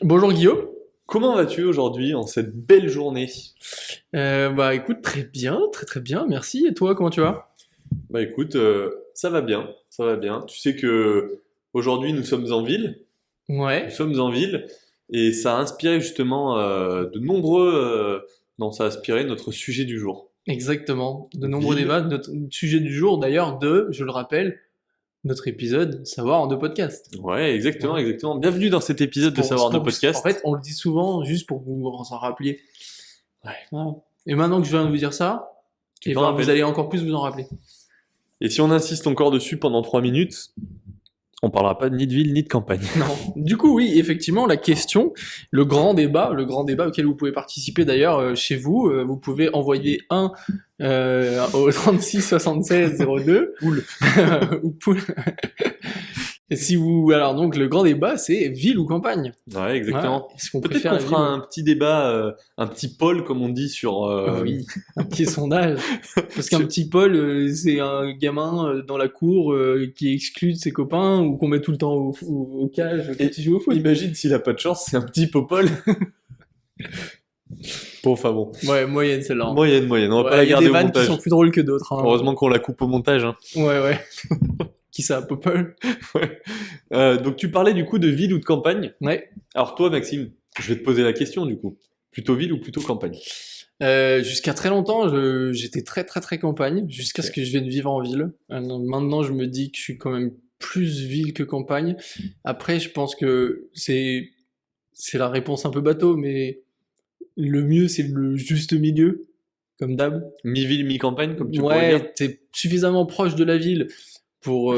Bonjour Guillaume. Comment vas-tu aujourd'hui en cette belle journée? Bah écoute, très bien, très très bien, merci. Et toi, comment tu vas? Bah écoute, ça va bien, ça va bien. Tu sais que aujourd'hui nous sommes en ville, nous Ouais, sommes en ville, et ça a inspiré justement de nombreux, non, ça a inspiré notre sujet du jour. exactement. De nombreux Ville. débats. Notre sujet du jour, d'ailleurs, je le rappelle, notre épisode Savoir en deux podcasts. Ouais, exactement, Voilà. exactement. Bienvenue dans cet épisode de Savoir de En fait, podcast. on le dit souvent juste pour que vous vous en rappeliez. Ouais. Voilà. Et maintenant que je viens de vous dire ça, Tu eh t'en ben vous rappelles? allez encore plus vous en rappeler. Et si on insiste encore dessus pendant 3 minutes, on parlera pas ni de ville ni de campagne. Non. Du coup, oui, effectivement, la question, le grand débat auquel vous pouvez participer d'ailleurs chez vous, vous pouvez envoyer un au 36 76 02 Cool. ou poule. Et si vous, alors donc le grand débat, c'est ville ou campagne. Ouais, Voilà. exactement. Est-ce qu'on Peut-être préfère qu'on la ville fera ou un petit débat, un petit poll comme on dit sur, Oui, un petit sondage. Parce qu'un sur- petit Paul, c'est un gamin dans la cour qui est exclu de ses copains ou qu'on met tout le temps au cage Et quand il joue au foot. imagine s'il a pas de chance, c'est un petit popol. Bon, enfin bon. Ouais, moyenne celle-là, hein. Moyenne, moyenne. On va pas Ouais, la il y a des garder au vannes qui sont montage. plus drôles que d'autres, hein. Heureusement qu'on la coupe au montage, hein. Ouais, ouais. Qui ça, Popol? Ouais. Donc tu parlais du coup de ville ou de campagne. Ouais. Alors toi, Maxime, je vais te poser la question du coup. Plutôt ville ou plutôt campagne? Jusqu'à très longtemps, j'étais très très très campagne, jusqu'à ce Ok. que je vienne vivre en ville. Maintenant, je me dis que je suis quand même plus ville que campagne. Après, je pense que c'est la réponse un peu bateau, mais le mieux, c'est le juste milieu, comme d'hab. Mi-ville, mi-campagne, comme tu pourrais dire. Ouais, t'es suffisamment proche de la ville pour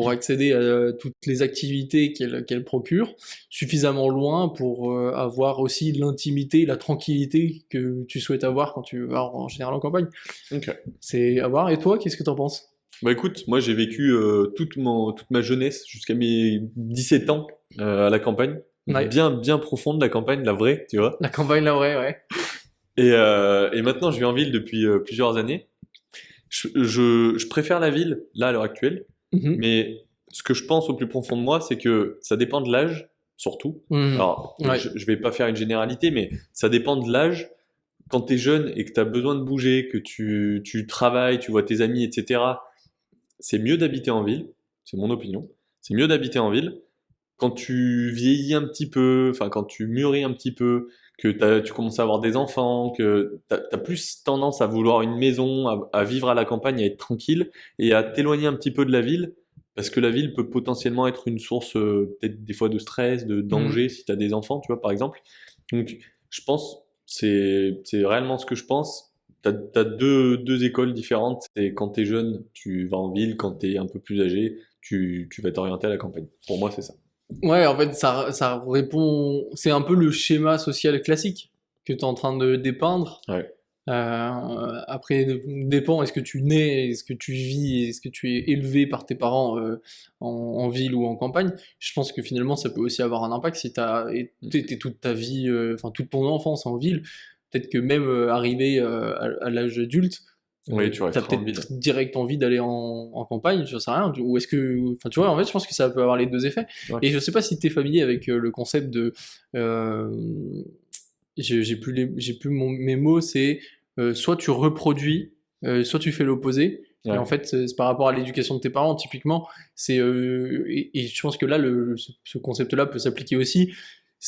accéder à toutes les activités qu'elle procure, suffisamment loin pour avoir aussi l'intimité, la tranquillité que tu souhaites avoir quand tu vas en général en campagne. Ok. C'est à voir. Et toi, qu'est-ce que t'en penses? Bah écoute, moi j'ai vécu toute ma jeunesse jusqu'à mes 17 ans à la campagne. Ouais, Bien, bien profonde la campagne, la vraie, tu vois. la campagne, là, ouais. Et maintenant je vis en ville depuis plusieurs années. Je préfère la ville, là, à l'heure actuelle, Mhm. mais ce que je pense au plus profond de moi, c'est que ça dépend de l'âge, surtout. Mhm. Alors, Ouais, je vais pas faire une généralité, mais ça dépend de l'âge. Quand tu es jeune et que tu as besoin de bouger, que tu travailles, tu vois tes amis, etc., c'est mieux d'habiter en ville, c'est mon opinion. C'est mieux d'habiter en ville. Quand tu vieillis un petit peu, enfin quand tu mûris un petit peu, que tu commences à avoir des enfants, que tu as plus tendance à vouloir une maison, à vivre à la campagne, à être tranquille et à t'éloigner un petit peu de la ville, parce que la ville peut potentiellement être une source peut-être des fois de stress, de Mhm. danger si tu as des enfants, tu vois, par exemple. Donc je pense, c'est réellement ce que je pense. T'as deux écoles différentes. C'est quand t'es jeune, tu vas en ville. Quand t'es un peu plus âgé, tu vas t'orienter à la campagne. Pour moi, c'est ça. Ouais, en fait, ça répond. C'est un peu le schéma social classique que tu es en train de dépeindre. Ouais. Après, dépend, est-ce que tu nais, est-ce que tu vis, est-ce que tu es élevé par tes parents en ville ou en campagne? Je pense que finalement, ça peut aussi avoir un impact si tu as été toute ta vie, enfin toute ton enfance en ville. Peut-être que même arrivé à l'âge adulte, Oui, tu t'as resteras en ville. peut-être direct envie d'aller en campagne, je sais rien. Ou est-ce que, enfin, tu vois, en fait, je pense que ça peut avoir les deux effets. Ouais. Et je sais pas si tu es familier avec le concept de, euh, j'ai plus mes mots, c'est soit tu reproduis, soit tu fais l'opposé. Et en Ouais. fait, c'est par rapport à l'éducation de tes parents, typiquement, et je pense que là, ce concept-là peut s'appliquer aussi.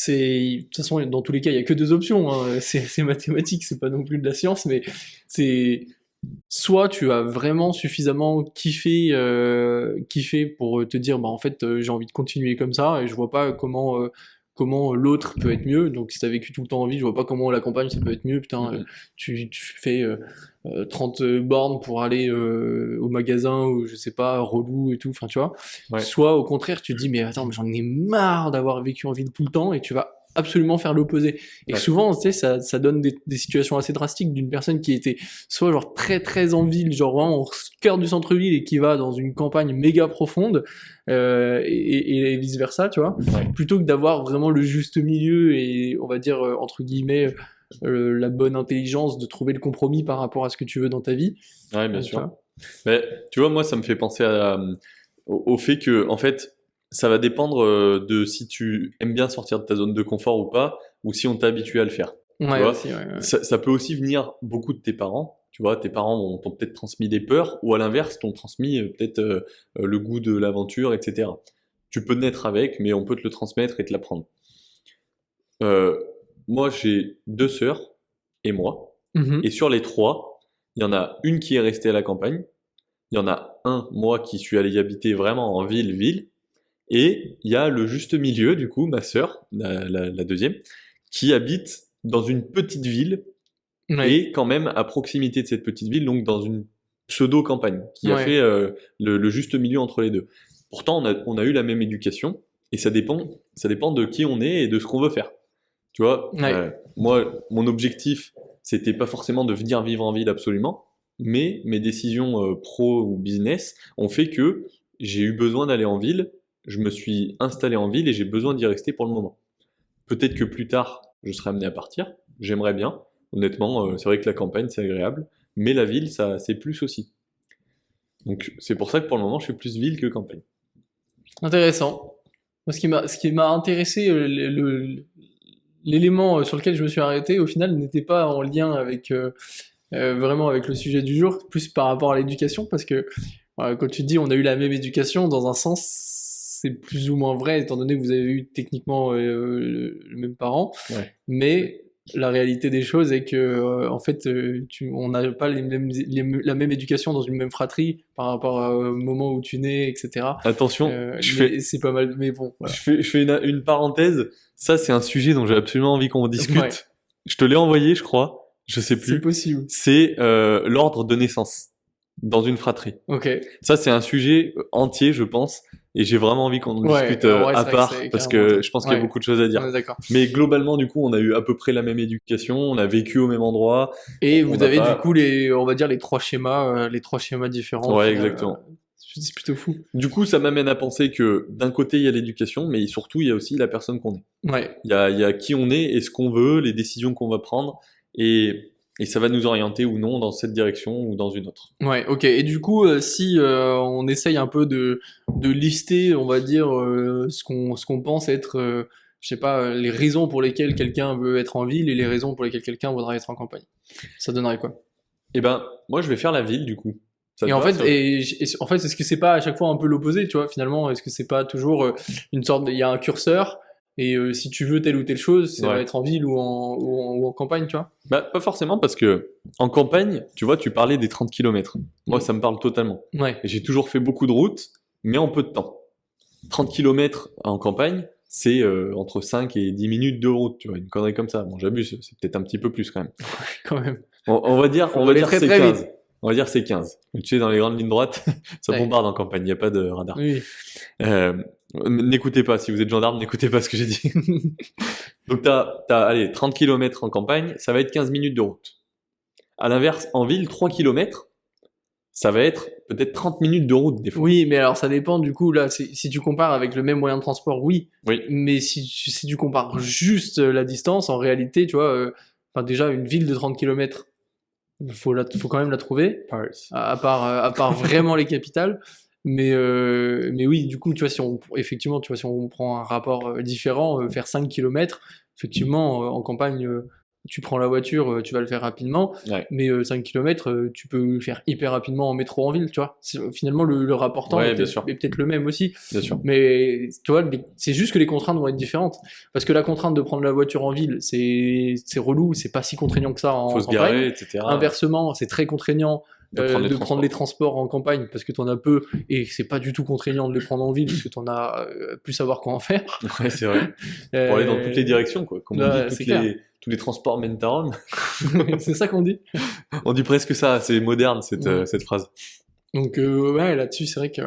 De toute façon, dans tous les cas, il y a que deux options, hein. C'est mathématique, c'est pas non plus de la science, mais c'est soit tu as vraiment suffisamment kiffé pour te dire bah en fait j'ai envie de continuer comme ça et je vois pas comment l'autre peut être mieux. Donc si t'as vécu tout le temps en ville, je vois pas comment la campagne ça peut être mieux. Putain, Mhm. tu fais 30 bornes pour aller au magasin ou je sais pas, relou et tout, enfin tu vois. Ouais. Soit au contraire tu te dis mais attends, mais j'en ai marre d'avoir vécu en ville tout le temps et tu vas absolument faire l'opposé. Et que Ouais. souvent, tu sais, ça donne des situations assez drastiques d'une personne qui était soit genre très très en ville, genre vraiment au cœur du centre-ville et qui va dans une campagne méga profonde, et vice versa, tu vois, Ouais. plutôt que d'avoir vraiment le juste milieu et on va dire entre guillemets la bonne intelligence de trouver le compromis par rapport à ce que tu veux dans ta vie, Ouais, bien tu sûr. vois. Mais tu vois, moi, ça me fait penser au fait que, en fait, Ça va dépendre de si tu aimes bien sortir de ta zone de confort ou pas, ou si on t'a habitué à le faire. Ouais, vois, aussi, ouais. Ça peut aussi venir beaucoup de tes parents. Tu vois, tes parents t'ont peut-être transmis des peurs, ou à l'inverse, t'ont transmis peut-être le goût de l'aventure, etc. Tu peux naître avec, mais on peut te le transmettre et te l'apprendre. Moi, j'ai 2 sœurs et moi. Mhm. Et sur les 3, il y en a une qui est restée à la campagne. Il y en a un, moi, qui suis allé y habiter vraiment en ville. Et il y a le juste milieu, du coup, ma sœur, la deuxième, qui habite dans une petite ville Ouais, et quand même à proximité de cette petite ville, donc dans une pseudo-campagne, qui a ouais, fait le juste milieu entre les deux. Pourtant, on a eu la même éducation et ça dépend de qui on est et de ce qu'on veut faire. Tu vois, ouais. moi, mon objectif, c'était pas forcément de venir vivre en ville absolument, mais mes décisions pro ou business ont fait que j'ai eu besoin d'aller en ville, je me suis installé en ville et j'ai besoin d'y rester pour le moment. Peut-être que plus tard, je serai amené à partir, j'aimerais bien. Honnêtement, c'est vrai que la campagne, c'est agréable, mais la ville, ça, c'est plus aussi. Donc c'est pour ça que pour le moment, je suis plus ville que campagne. Intéressant. Moi, ce qui m'a intéressé, l'élément sur lequel je me suis arrêté, au final, n'était pas en lien avec vraiment avec le sujet du jour, plus par rapport à l'éducation, parce que quand tu dis on a eu la même éducation, dans un sens, c'est plus ou moins vrai, étant donné que vous avez eu techniquement le même parent, Ouais. mais la réalité des choses est que en fait, on n'a pas la même éducation dans une même fratrie par rapport au moment où tu nais, etc. Attention, Mais c'est pas mal, mais bon, voilà. je fais une parenthèse. Ça, c'est un sujet dont j'ai absolument envie qu'on discute. Ouais, Je te l'ai envoyé, je crois. Je sais c'est plus. possible. C'est l'ordre de naissance dans une fratrie. Ok. Ça, c'est un sujet entier, je pense, et j'ai vraiment envie qu'on en Ouais, discute en vrai, à c'est vrai que part, c'est parce carrément que intéressant. je pense qu'il y a Ouais, beaucoup de choses à on dire. est d'accord. Mais globalement, du coup, on a eu à peu près la même éducation, on a vécu au même endroit, Et on vous n'a avez du pas... coup on va dire les trois schémas différents au Ouais, final. exactement. C'est plutôt fou. Du coup, ça m'amène à penser que d'un côté, il y a l'éducation, mais surtout, il y a aussi la personne qu'on est. Ouais, Il y a qui on est et ce qu'on veut, les décisions qu'on va prendre, et ça va nous orienter ou non dans cette direction ou dans une autre. ouais, ok. Et du coup, si on essaye un peu de lister, on va dire, ce qu'on pense être, je sais pas, les raisons pour lesquelles quelqu'un veut être en ville et les raisons pour lesquelles quelqu'un voudrait être en campagne. Ça donnerait quoi? Eh ben, moi, je vais faire la ville, du coup. Ça Et te en va, fait, ça? en fait, est-ce que c'est pas à chaque fois un peu l'opposé, tu vois, finalement, est-ce que c'est pas toujours une sorte il y a un curseur et si tu veux telle ou telle chose, ça va Ouais. être en ville ou en campagne, tu vois? Bah, pas forcément parce que en campagne, tu vois, tu parlais des 30 kilomètres. Moi, Mm. ça me parle totalement. Ouais, Et j'ai toujours fait beaucoup de routes, mais en peu de temps. 30 kilomètres en campagne, c'est entre 5 et 10 minutes de route, tu vois, une connerie comme ça. Bon, j'abuse, c'est peut-être un petit peu plus quand même. quand même. On Faut va aller dire très c'est très 15. vite. On va dire c'est 15. Tu sais, dans les grandes lignes droites, ça Ouais. bombarde en campagne, il n'y a pas de radar. Oui. Euh, N'écoutez pas, si vous êtes gendarme, n'écoutez pas ce que j'ai dit. Donc allez, 30 kilomètres en campagne, ça va être 15 minutes de route. À l'inverse, en ville, 3 kilomètres, ça va être peut-être 30 minutes de route des fois. Oui, mais alors ça dépend du coup là. Si tu compares avec le même moyen de transport, oui. Oui. Mais si tu compares juste la distance, en réalité, tu vois, enfin déjà une ville de 30 kilomètres, faut quand même la trouver. Paris. À part vraiment les capitales. Mais oui, du coup, tu vois, effectivement, tu vois, si on prend un rapport différent, faire 5 kilomètres, effectivement, en campagne, tu prends la voiture, tu vas le faire rapidement, Ouais. mais 5 kilomètres, tu peux le faire hyper rapidement en métro en ville, tu vois. Finalement, le rapport temps Ouais, est bien peut-être sûr. est peut-être le même aussi, Bien sûr. mais tu vois, c'est juste que les contraintes vont être différentes. Parce que la contrainte de prendre la voiture en ville, c'est relou, c'est pas si contraignant que ça en Faut se campagne. garer, etc. Inversement, c'est très contraignant De prendre les prendre les transports en campagne parce que t'en as peu et c'est pas du tout contraignant de les prendre en ville parce que t'en as plus savoir quoi en faire. Ouais, c'est vrai. Pour aller dans toutes les directions, quoi. Comme on ouais, dit, c'est clair. tous les transports mènent à Rome. C'est ça qu'on dit. On dit presque ça, c'est moderne cette phrase. Donc ouais, là-dessus, c'est vrai que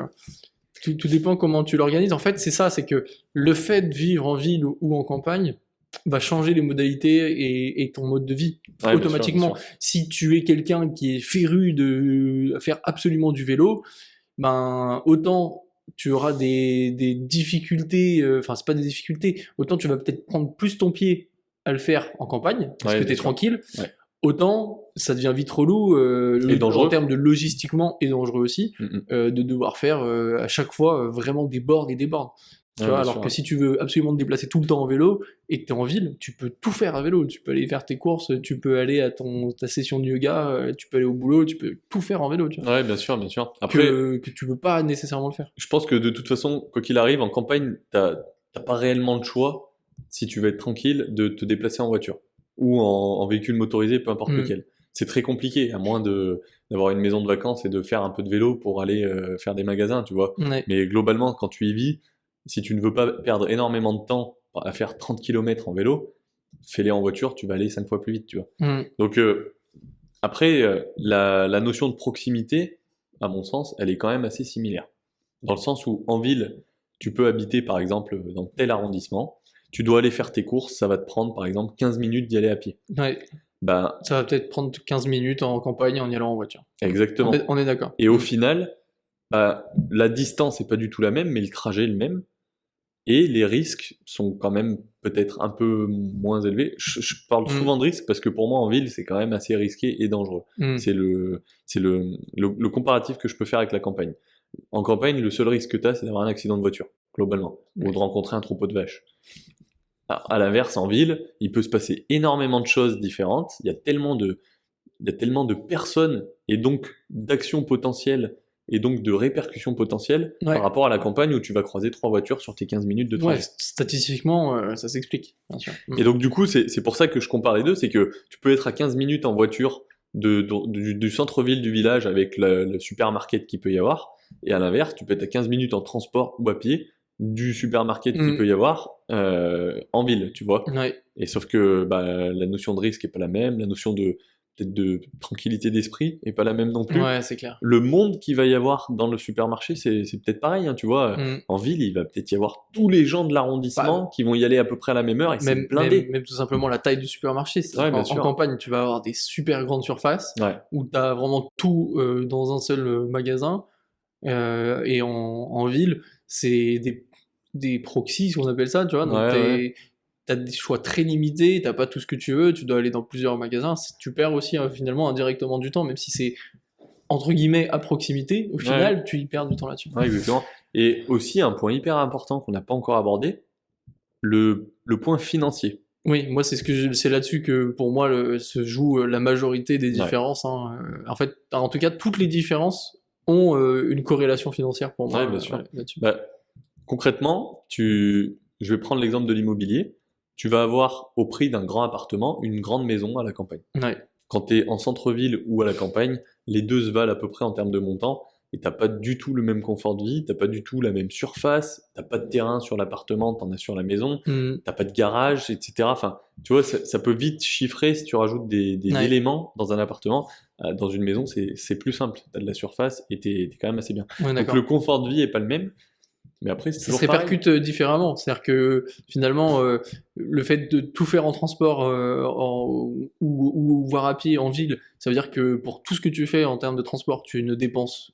tout dépend comment tu l'organises. En fait, c'est ça, c'est que le fait de vivre en ville ou en campagne va changer les modalités et ton mode de vie Ouais, automatiquement. bien sûr. Si tu es quelqu'un qui est féru de faire absolument du vélo, ben autant tu auras des difficultés, enfin c'est pas des difficultés, autant tu vas peut-être prendre plus ton pied à le faire en campagne, parce Ouais, que bien tu es sûr. tranquille, Ouais. autant ça devient vite relou Et dangereux. en termes de logistiquement et dangereux aussi, Mm. de devoir faire à chaque fois vraiment des bornes et des bornes. Tu Ouais, vois, bien alors sûr, que ouais. si tu veux absolument te déplacer tout le temps en vélo et que tu es en ville, tu peux tout faire à vélo. Tu peux aller faire tes courses, tu peux aller à ta session de yoga, tu peux aller au boulot, tu peux tout faire en vélo, tu vois. Ouais, bien sûr, bien sûr. Après, Que tu peux pas nécessairement le faire. je pense que de toute façon, quoi qu'il arrive, en campagne, t'as pas réellement le choix, si tu veux être tranquille, de te déplacer en voiture ou en véhicule motorisé, peu importe Mm. lequel. C'est très compliqué, à moins d'avoir une maison de vacances et de faire un peu de vélo pour aller faire des magasins, tu vois. Ouais. Mais globalement, quand tu y vis, si tu ne veux pas perdre énormément de temps à faire 30 km en vélo, fais-les en voiture, tu vas aller 5 fois plus vite, tu vois. Mm. Donc après, la notion de proximité, à mon sens, elle est quand même assez similaire. Dans le sens où en ville, tu peux habiter par exemple dans tel arrondissement, tu dois aller faire tes courses, ça va te prendre par exemple 15 minutes d'y aller à pied. Ouais. Ben, Ça va peut-être prendre 15 minutes en campagne en y allant en voiture. exactement. On est d'accord. Et au final, la distance n'est pas du tout la même, mais le trajet est le même. Et les risques sont quand même peut-être un peu moins élevés. Je parle souvent de risques parce que pour moi en ville, c'est quand même assez risqué et dangereux. Mm. C'est le comparatif que je peux faire avec la campagne. En campagne, le seul risque que tu as, c'est d'avoir un accident de voiture, globalement, ou Ouais. de rencontrer un troupeau de vaches. À l'inverse, en ville, il peut se passer énormément de choses différentes. Il y a tellement de personnes et donc d'actions potentielles et donc de répercussions potentielles Ouais. par rapport à la campagne où tu vas croiser 3 voitures sur tes 15 minutes de Ouais, trajet. statistiquement, ça s'explique, bien sûr. Mm. Et donc du coup, c'est pour ça que je compare les deux, c'est que tu peux être à 15 minutes en voiture du centre-ville du village avec le supermarket qu'il peut y avoir, et à l'inverse, tu peux être à 15 minutes en transport ou à pied du supermarket qu'il peut y avoir en ville, tu vois. Ouais. Et sauf que la notion de risque est pas la même, la notion peut-être de tranquillité d'esprit est pas la même non plus. Ouais, c'est clair. Le monde qu'il va y avoir dans le supermarché, c'est peut-être pareil, hein, tu vois. Mm. En ville, il va peut-être y avoir tous les gens de l'arrondissement qui vont y aller à peu près à la même heure et c'est blindé. Même tout simplement la taille du supermarché. Ouais, bien En sûr. campagne, tu vas avoir des super grandes surfaces Ouais, où tu as vraiment tout dans un seul magasin. Et en ville, c'est des proxys, on appelle ça, tu vois. Donc ouais. t'as des choix très limités, t'as pas tout ce que tu veux, tu dois aller dans plusieurs magasins. Tu perds aussi finalement indirectement du temps, même si c'est entre guillemets à proximité. Au final, tu y perds du temps là-dessus. Ouais, exactement. Et aussi, un point hyper important qu'on n'a pas encore abordé, le point financier. Oui, moi c'est là-dessus que pour moi se joue la majorité des différences. Hein. En fait, en tout cas, toutes les différences ont une corrélation financière pour moi Ouais, bien sûr. là-dessus. Concrètement, je vais prendre l'exemple de l'immobilier. Tu vas avoir au prix d'un grand appartement une grande maison à la campagne. Ouais. Quand tu es en centre-ville ou à la campagne, les deux se valent à peu près en termes de montant et t'as pas du tout le même confort de vie, t'as pas du tout la même surface, t'as pas de terrain sur l'appartement, t'en as sur la maison, t'as pas de garage, etc. Enfin, tu vois, ça peut vite chiffrer si tu rajoutes des éléments dans un appartement. Dans une maison, c'est plus simple. T'as de la surface et t'es quand même assez bien. Ouais, Donc le confort de vie est pas le même. Mais après, c'est ça toujours se répercute différemment. C'est-à-dire que finalement, le fait de tout faire en transport ou voire à pied en ville, ça veut dire que pour tout ce que tu fais en termes de transport, tu ne dépenses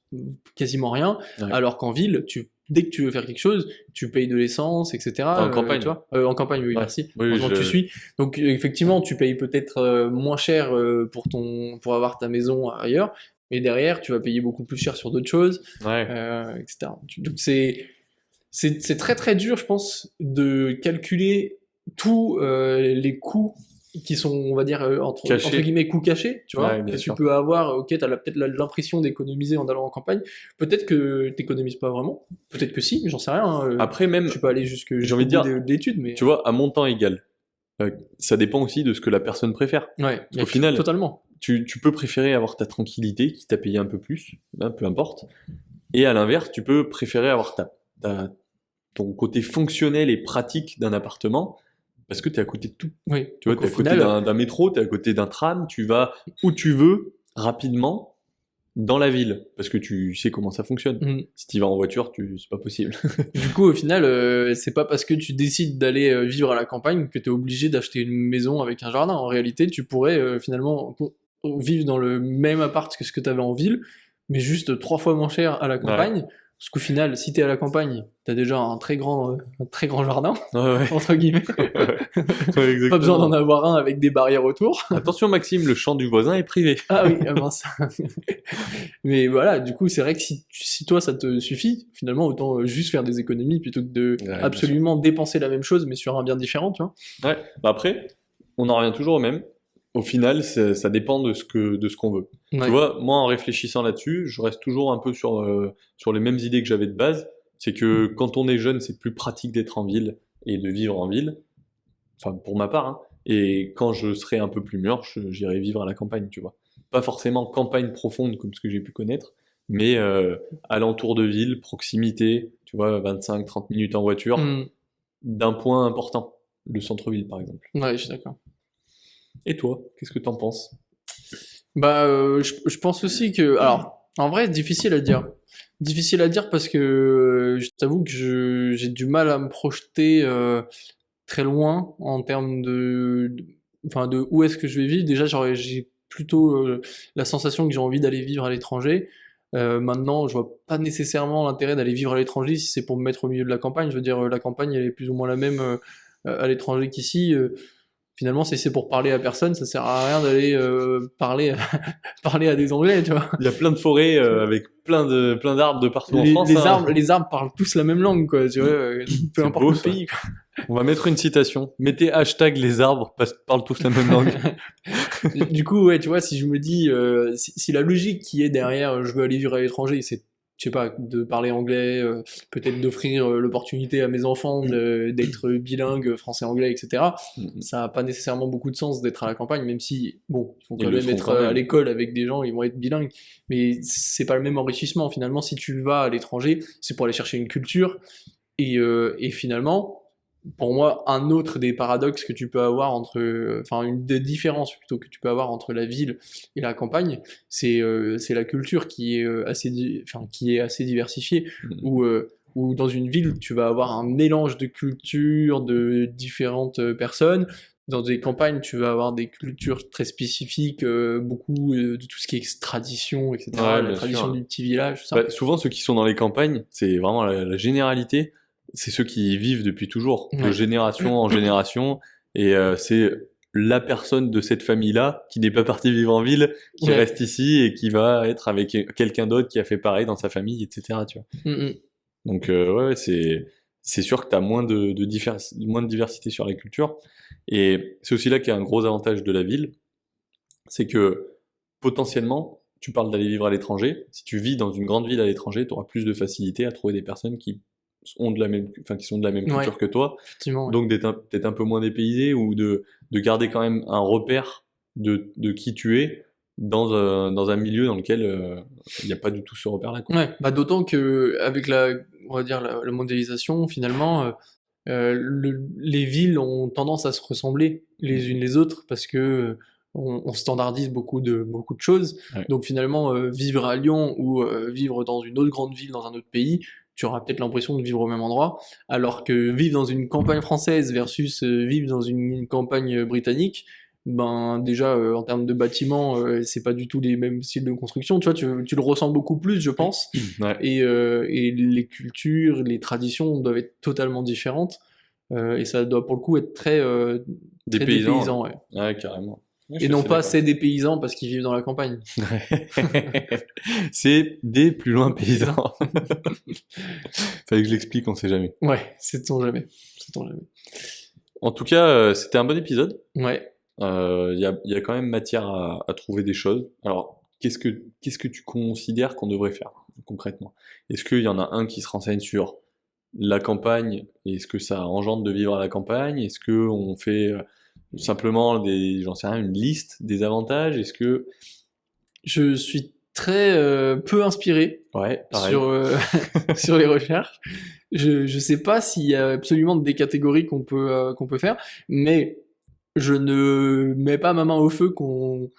quasiment rien, Ouais. alors qu'en ville, dès que tu veux faire quelque chose, tu payes de l'essence, etc. En campagne. Tu vois en campagne, oui, Ouais. merci. Oui, Tu suis. Donc effectivement, tu payes peut-être moins cher pour avoir ta maison ailleurs, mais derrière, tu vas payer beaucoup plus cher sur d'autres choses, Ouais. etc. Donc c'est très très dur, je pense, de calculer tous les coûts qui sont, on va dire, entre guillemets, coûts cachés, tu vois, Ouais, bien que sûr. tu peux avoir. Ok, t'as peut-être l'impression d'économiser en allant en campagne. Peut-être que t'économises pas vraiment. Peut-être que si, j'en sais rien. Hein, Après, même, tu peux aller jusqu'au envie de bout dire, d'études, mais tu vois, à montant égal, ça dépend aussi de ce que la personne préfère. ouais, Au final, totalement. Tu peux préférer avoir ta tranquillité, qui t'a payé un peu plus, hein, peu importe. Et à l'inverse, tu peux préférer avoir ton côté fonctionnel et pratique d'un appartement, parce que tu es à côté de tout. Oui. Tu vois, tu es à côté d'un métro, tu es à côté d'un tram, tu vas où tu veux, rapidement, dans la ville, parce que tu sais comment ça fonctionne. Si tu vas en voiture, c'est pas possible. Du coup, au final, c'est pas parce que tu décides d'aller vivre à la campagne que tu es obligé d'acheter une maison avec un jardin. En réalité, tu pourrais finalement vivre dans le même appart que ce que tu avais en ville, mais juste 3 fois moins cher à la campagne, Parce qu'au final, si t'es à la campagne, t'as déjà un très grand jardin, Ouais, entre guillemets. ouais, exactement. Pas besoin d'en avoir un avec des barrières autour. Attention Maxime, le champ du voisin est privé. Ah oui, ah mince. Mais voilà, du coup, c'est vrai que si toi ça te suffit, finalement, autant juste faire des économies plutôt que de Ouais, absolument dépenser la même chose, mais sur un bien différent, tu vois. Ouais, bah après, on en revient toujours au même. Au final, ça dépend de ce qu'on veut. Ouais. Tu vois, moi, en réfléchissant là-dessus, je reste toujours un peu sur les mêmes idées que j'avais de base. C'est que quand on est jeune, c'est plus pratique d'être en ville et de vivre en ville. Enfin, pour ma part, hein. Et quand je serai un peu plus mûr, j'irai vivre à la campagne, tu vois. Pas forcément campagne profonde comme ce que j'ai pu connaître, mais alentour de ville, proximité, tu vois, 25-30 minutes en voiture, Hmm. d'un point important, le centre-ville par exemple. Ouais, je suis d'accord. Et toi, qu'est-ce que t'en penses? Bah, je pense aussi que, alors, en vrai, difficile à dire. Difficile à dire parce que je t'avoue que j'ai du mal à me projeter très loin en termes enfin, de où est-ce que je vais vivre. Déjà, j'ai plutôt la sensation que j'ai envie d'aller vivre à l'étranger. Maintenant, je vois pas nécessairement l'intérêt d'aller vivre à l'étranger si c'est pour me mettre au milieu de la campagne. Je veux dire, la campagne, elle est plus ou moins la même à l'étranger qu'ici. Finalement, si c'est pour parler à personne, ça sert à rien d'aller parler à des Anglais, tu vois. Il y a plein de forêts avec plein d'arbres de partout en France. Hein. Les arbres parlent tous la même langue, quoi, tu vois, peu C'est importe beau, le ça. pays, quoi. On va mettre une citation. Mettez hashtag les arbres parlent tous la même langue. Du coup, ouais, tu vois, si je me dis, si la logique qui est derrière, je veux aller vivre à l'étranger, c'est, je sais pas, de parler anglais, peut-être d'offrir l'opportunité à mes enfants d'être bilingues français-anglais, etc. Ça n'a pas nécessairement beaucoup de sens d'être à la campagne, même si, bon, ils vont Ils quand le même seront être quand même. à l'école avec des gens, ils vont être bilingues, mais c'est pas le même enrichissement. Finalement, si tu vas à l'étranger, c'est pour aller chercher une culture, et finalement, pour moi, un autre des paradoxes que tu peux avoir enfin une des différences plutôt que tu peux avoir entre la ville et la campagne, c'est la culture qui est qui est assez diversifiée. Où dans une ville, tu vas avoir un mélange de cultures, de différentes personnes. Dans des campagnes, tu vas avoir des cultures très spécifiques, beaucoup de tout ce qui est tradition, etc. Ouais, La bien tradition sûr. du petit village, tout ça. Bah, souvent, ceux qui sont dans les campagnes, c'est vraiment la généralité, c'est ceux qui y vivent depuis toujours, de Ouais. génération en génération, et c'est la personne de cette famille-là qui n'est pas partie vivre en ville, qui Ouais. reste ici et qui va être avec quelqu'un d'autre qui a fait pareil dans sa famille, etc. Tu vois. Mm, mm. Donc ouais, c'est sûr que tu as moins de diversité sur la culture, et c'est aussi là qu'il y a un gros avantage de la ville, c'est que potentiellement, tu parles d'aller vivre à l'étranger. Si tu vis dans une grande ville à l'étranger, tu auras plus de facilité à trouver des personnes qui ont qui sont de la même Ouais. culture que toi. Effectivement, ouais. Donc peut-être un peu moins dépaysé, ou de garder quand même un repère de qui tu es dans un milieu dans lequel il n'y a pas du tout ce repère-là, quoi. Ouais, bah d'autant que avec on va dire la mondialisation, finalement, les villes ont tendance à se ressembler les unes les autres parce que on standardise beaucoup de choses. Ouais. Donc finalement, vivre à Lyon ou vivre dans une autre grande ville dans un autre pays, tu auras peut-être l'impression de vivre au même endroit, alors que vivre dans une campagne française versus vivre dans une campagne britannique, ben déjà en termes de bâtiments, c'est pas du tout les mêmes styles de construction. Tu vois, tu le ressens beaucoup plus, je pense. Ouais. Et les cultures, les traditions doivent être totalement différentes. Et ça doit pour le coup être Des très paysans. dépaysant, ouais. Ouais, carrément. Ouais, je Et suis non assez pas d'accord. c'est des paysans parce qu'ils vivent dans la campagne. C'est des plus loin paysans. Fallait que je l'explique, on sait jamais. Ouais, sait-on jamais. Sait-on jamais. En tout cas, c'était un bon épisode. Ouais. Il y a quand même matière à trouver des choses. Alors, qu'est-ce que tu considères qu'on devrait faire concrètement? Est-ce qu'il y en a un qui se renseigne sur la campagne et ce que ça engendre de vivre à la campagne? Est-ce que on fait simplement j'en sais rien, une liste des avantages? Est-ce que Je suis très peu inspiré ouais, pareil. sur les recherches. Je sais pas s'il y a absolument des catégories qu'on peut faire, mais je ne mets pas ma main au feu qu'on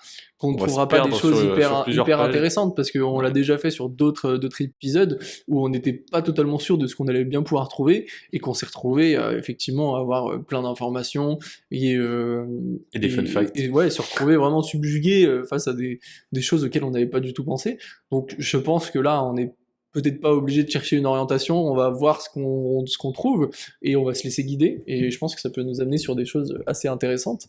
On ne va se trouvera pas des perdre choses sur hyper plusieurs hyper pages. intéressantes parce qu'on l'a Ouais. déjà fait sur d'autres épisodes où on n'était pas totalement sûr de ce qu'on allait bien pouvoir trouver et qu'on s'est retrouvé effectivement à avoir plein d'informations Et des fun facts. et ouais, se retrouver vraiment subjugué face à des choses auxquelles on n'avait pas du tout pensé. Donc je pense que là on est peut-être pas obligé de chercher une orientation, on va voir ce qu'on trouve et on va se laisser guider. Et je pense que ça peut nous amener sur des choses assez intéressantes.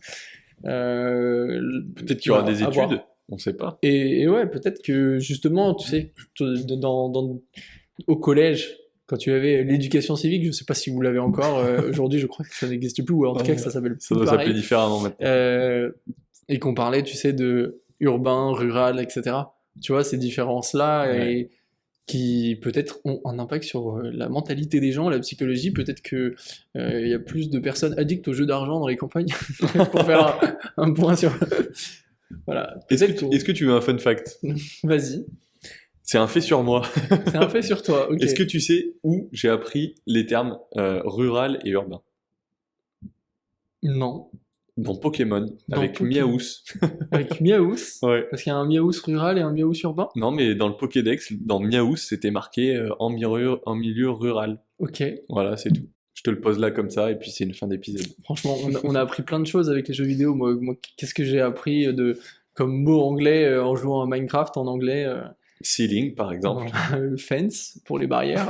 Peut-être qu'il y aura des à voir. études, on sait pas. Et ouais, peut-être que justement, tu sais, au collège, quand tu avais l'éducation civique, je sais pas si vous l'avez encore, aujourd'hui je crois que ça n'existe plus, ou en tout cas que ça s'appelle Ça plus doit pareil. s'appeler différemment maintenant. Et qu'on parlait, tu sais, de urbain, rural, etc. Tu vois, ces différences-là, Ouais. et qui peut-être ont un impact sur la mentalité des gens, la psychologie. Peut-être que il y a plus de personnes addictes aux jeux d'argent dans les campagnes, pour faire un point sur... Voilà. Est-ce que tu veux un fun fact? Vas-y, C'est un fait sur moi. c'est un fait sur toi, ok. Est-ce que tu sais où j'ai appris les termes rural et urbain? Non. Dans Pokémon, Dans avec Pokémon. Miaous. Avec Miaous, Ouais. parce qu'il y a un Miaous rural et un Miaous urbain. Non, mais dans le Pokédex, dans Miaous, c'était marqué en milieu rural. Ok. Voilà, c'est tout. Je te le pose là comme ça, et puis c'est une fin d'épisode. Franchement, on a appris plein de choses avec les jeux vidéo. Moi, qu'est-ce que j'ai appris comme mot anglais en jouant à Minecraft en anglais Ceiling, par exemple. Fence pour les barrières.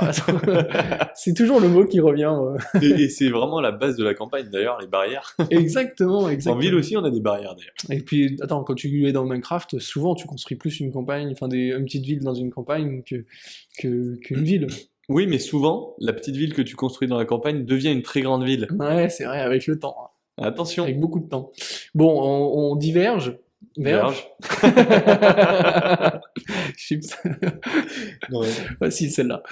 C'est toujours le mot qui revient. Et c'est vraiment la base de la campagne, d'ailleurs, les barrières. Exactement. En ville aussi, on a des barrières, d'ailleurs. Et puis, attends, quand tu es dans Minecraft, souvent tu construis plus une campagne, enfin une petite ville dans une campagne qu'une ville. Oui, mais souvent, la petite ville que tu construis dans la campagne devient une très grande ville. Ouais, c'est vrai, avec le temps. Attention. Avec beaucoup de temps. Bon, on diverge. Verge. Chips. Ouais. Facile celle-là.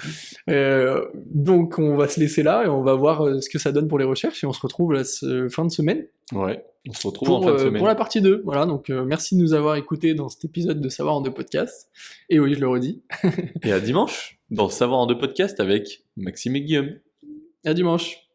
Donc on va se laisser là et on va voir ce que ça donne pour les recherches et on se retrouve la fin de semaine Ouais. On se retrouve en fin de semaine. pour la partie 2. Voilà, donc merci de nous avoir écoutés dans cet épisode de Savoir en 2 podcast. Et oui, je le redis. Et à dimanche, dans Savoir en 2 podcast avec Maxime et Guillaume. À dimanche.